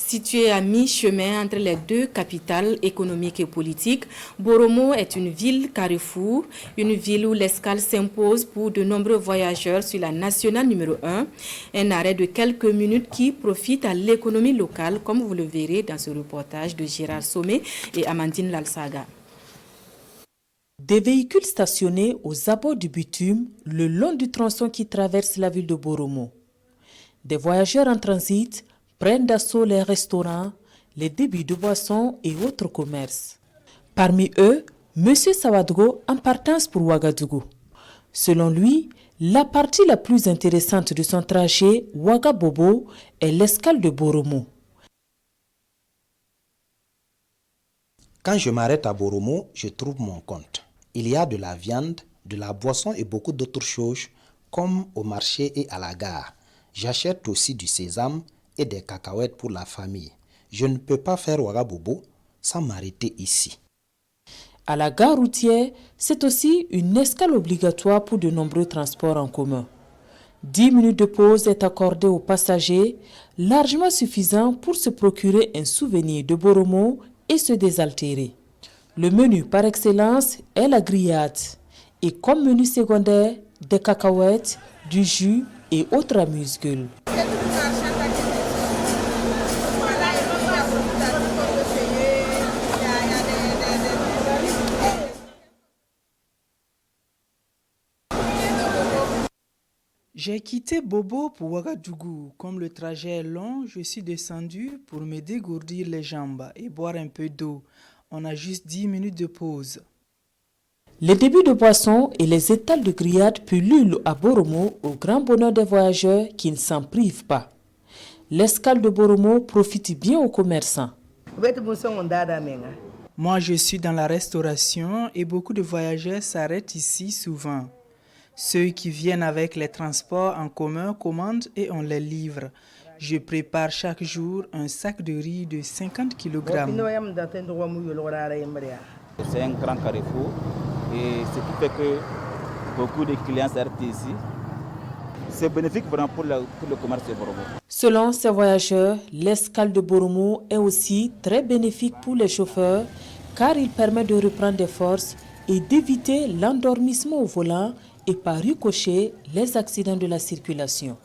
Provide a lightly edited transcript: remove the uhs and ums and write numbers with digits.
Située à mi-chemin entre les deux capitales économiques et politiques, Boromo est une ville carrefour, une ville où l'escale s'impose pour de nombreux voyageurs sur la nationale numéro 1, un arrêt de quelques minutes qui profite à l'économie locale, comme vous le verrez dans ce reportage de Gérard Sommet et Amandine Lalsaga. Des véhicules stationnés aux abords du bitume le long du tronçon qui traverse la ville de Boromo. Des voyageurs en transit prennent d'assaut les restaurants, les débits de boissons et autres commerces. Parmi eux, M. Sawadgo en partance pour Ouagadougou. Selon lui, la partie la plus intéressante de son trajet Ouagabobo est l'escale de Boromo. Quand je m'arrête à Boromo, je trouve mon compte. Il y a de la viande, de la boisson et beaucoup d'autres choses, comme au marché et à la gare. J'achète aussi du sésame et des cacahuètes pour la famille. Je ne peux pas faire Ouagabobo sans m'arrêter ici. À la gare routière, c'est aussi une escale obligatoire pour de nombreux transports en commun. 10 minutes de pause est accordée aux passagers, largement suffisant pour se procurer un souvenir de Boromo et se désaltérer. Le menu par excellence est la grillade et comme menu secondaire, des cacahuètes, du jus et autres amuse-gueules. J'ai quitté Bobo pour Ouagadougou. Comme le trajet est long, je suis descendu pour me dégourdir les jambes et boire un peu d'eau. On a juste 10 minutes de pause. Les débits de boissons et les étals de grillade pullulent à Boromo au grand bonheur des voyageurs qui ne s'en privent pas. L'escale de Boromo profite bien aux commerçants. Moi, je suis dans la restauration et beaucoup de voyageurs s'arrêtent ici souvent. Ceux qui viennent avec les transports en commun commandent et on les livre. Je prépare chaque jour un sac de riz de 50 kg. C'est un grand carrefour et ce qui fait que beaucoup de clients s'arrêtent ici. C'est bénéfique vraiment pour le commerce de Boromo. Selon ces voyageurs, l'escale de Boromo est aussi très bénéfique pour les chauffeurs car il permet de reprendre des forces et d'éviter l'endormissement au volant et par ricochet les accidents de la circulation.